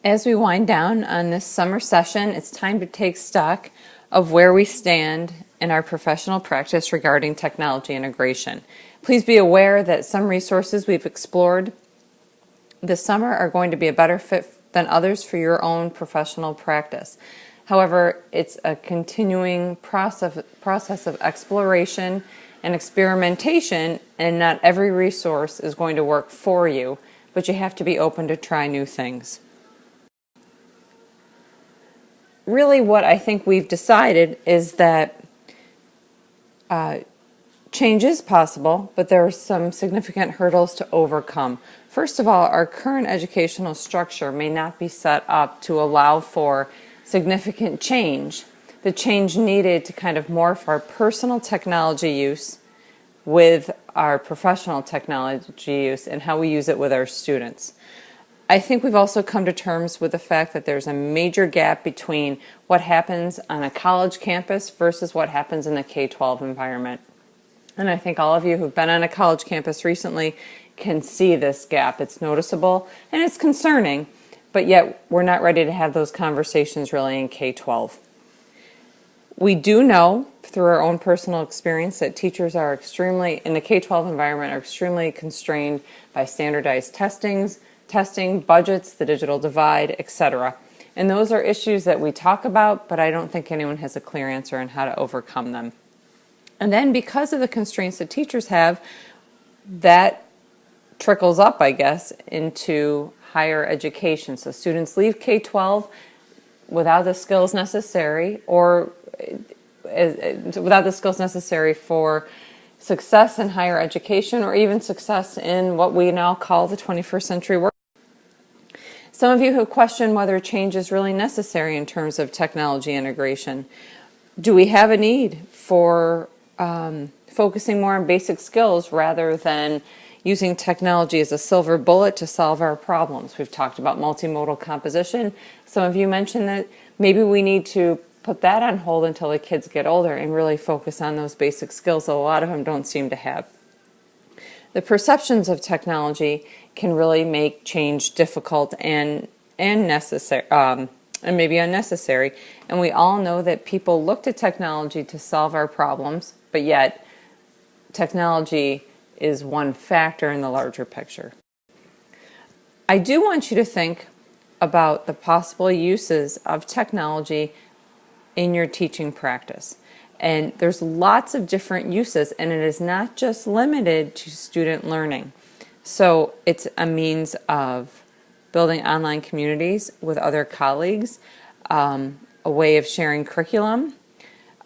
As we wind down on this summer session, it's time to take stock of where we stand in our professional practice regarding technology integration. Please be aware that some resources we've explored this summer are going to be a better fit than others for your own professional practice. However, it's a continuing process of exploration and experimentation, and not every resource is going to work for you, but you have to be open to try new things. Really, what I think we've decided is that change is possible, but there are some significant hurdles to overcome. First of all, our current educational structure may not be set up to allow for significant change, the change needed to kind of morph our personal technology use with our professional technology use and how we use it with our students. I think we've also come to terms with the fact that there's a major gap between what happens on a college campus versus what happens in the K-12 environment. And I think all of you who've been on a college campus recently can see this gap. It's noticeable and it's concerning, but yet we're not ready to have those conversations really in K-12. We do know through our own personal experience that teachers are in the K-12 environment, are extremely constrained by standardized testing, budgets, the digital divide, etc. And those are issues that we talk about, but I don't think anyone has a clear answer on how to overcome them. And then because of the constraints that teachers have, that trickles up, I guess, into higher education. So students leave K-12 without the skills necessary for success in higher education, or even success in what we now call the 21st century work. Some of you have questioned whether change is really necessary in terms of technology integration. Do we have a need for focusing more on basic skills rather than using technology as a silver bullet to solve our problems? We've talked about multimodal composition. Some of you mentioned that maybe we need to put that on hold until the kids get older and really focus on those basic skills that a lot of them don't seem to have. The perceptions of technology can really make change difficult and necessary, and maybe unnecessary. And we all know that people look to technology to solve our problems, but yet technology is one factor in the larger picture. I do want you to think about the possible uses of technology in your teaching practice. And there's lots of different uses, and it is not just limited to student learning. So it's a means of building online communities with other colleagues, a way of sharing curriculum,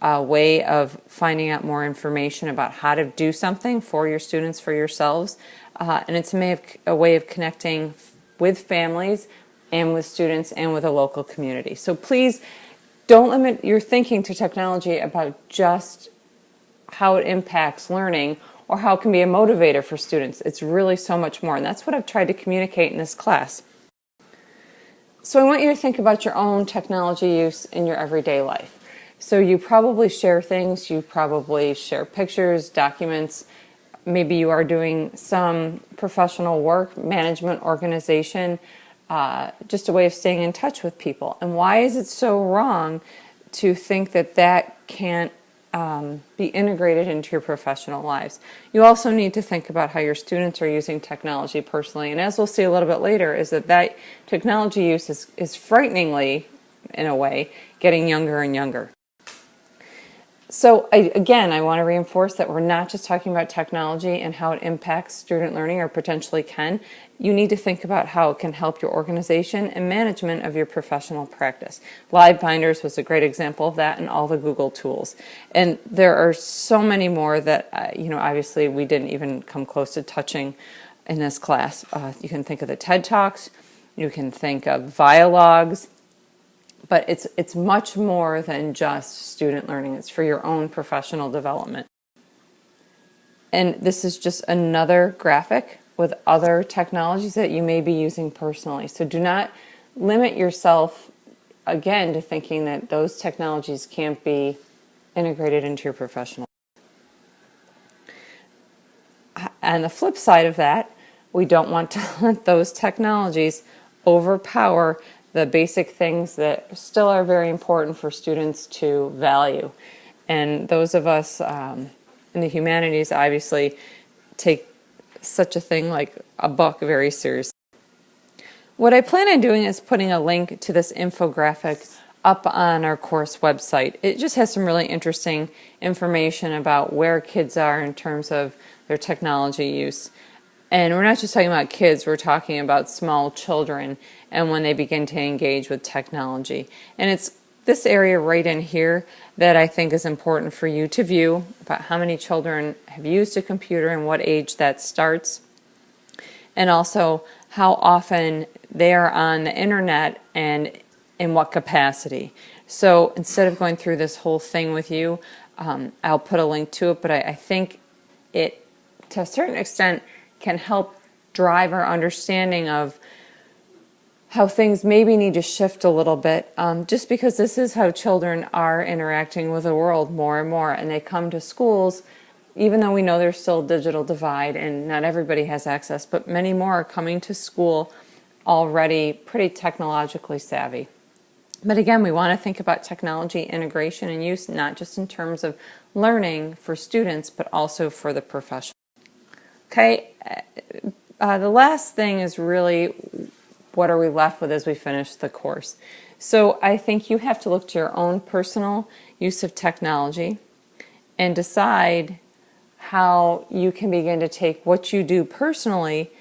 a way of finding out more information about how to do something for your students, for yourselves, and it's a way of connecting with families and with students and with a local community. So please don't limit your thinking to technology about just how it impacts learning or how it can be a motivator for students. It's really so much more, and that's what I've tried to communicate in this class. So I want you to think about your own technology use in your everyday life. So you probably share things, you probably share pictures, documents, maybe you are doing some professional work, management, organization, just a way of staying in touch with people. And why is it so wrong to think that that can't be integrated into your professional lives? You also need to think about how your students are using technology personally. And as we'll see a little bit later, is that technology use is frighteningly, in a way, getting younger and younger. So again, I want to reinforce that we're not just talking about technology and how it impacts student learning or potentially can. You need to think about how it can help your organization and management of your professional practice. LiveBinders was a great example of that, and all the Google tools. And there are so many more that, obviously we didn't even come close to touching in this class. You can think of the TED Talks, you can think of Vialogs, but it's much more than just student learning. It's for your own professional development. And this is just another graphic with other technologies that you may be using personally. So do not limit yourself, again, to thinking that those technologies can't be integrated into your professional. And the flip side of that, we don't want to let those technologies overpower the basic things that still are very important for students to value. And those of us in the humanities obviously take such a thing like a book very seriously. What I plan on doing is putting a link to this infographic up on our course website. It just has some really interesting information about where kids are in terms of their technology use. And we're not just talking about kids, we're talking about small children and when they begin to engage with technology. And it's this area right in here that I think is important for you to view, about how many children have used a computer and what age that starts, and also how often they are on the internet and in what capacity. So instead of going through this whole thing with you, I'll put a link to it, but I think it, to a certain extent, can help drive our understanding of how things maybe need to shift a little bit, just because this is how children are interacting with the world more and more, and they come to schools, even though we know there's still a digital divide and not everybody has access, but many more are coming to school already pretty technologically savvy. But again, we want to think about technology integration and use, not just in terms of learning for students, but also for the professional. Okay, the last thing is really, what are we left with as we finish the course? So I think you have to look to your own personal use of technology and decide how you can begin to take what you do personally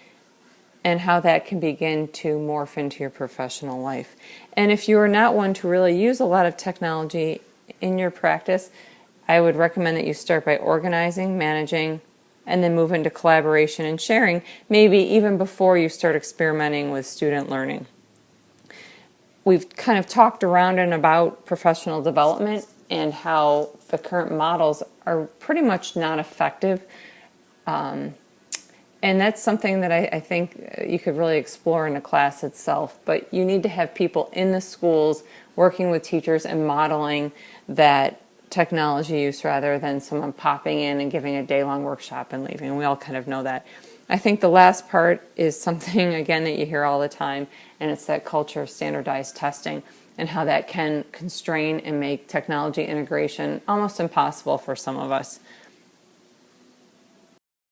and how that can begin to morph into your professional life. And if you are not one to really use a lot of technology in your practice, I would recommend that you start by organizing, managing, and then move into collaboration and sharing, maybe even before you start experimenting with student learning. We've kind of talked around and about professional development and how the current models are pretty much not effective. And that's something that I think you could really explore in a class itself. But you need to have people in the schools working with teachers and modeling that technology use rather than someone popping in and giving a day-long workshop and leaving. And we all kind of know that. I think the last part is something, again, that you hear all the time, and it's that culture of standardized testing and how that can constrain and make technology integration almost impossible for some of us.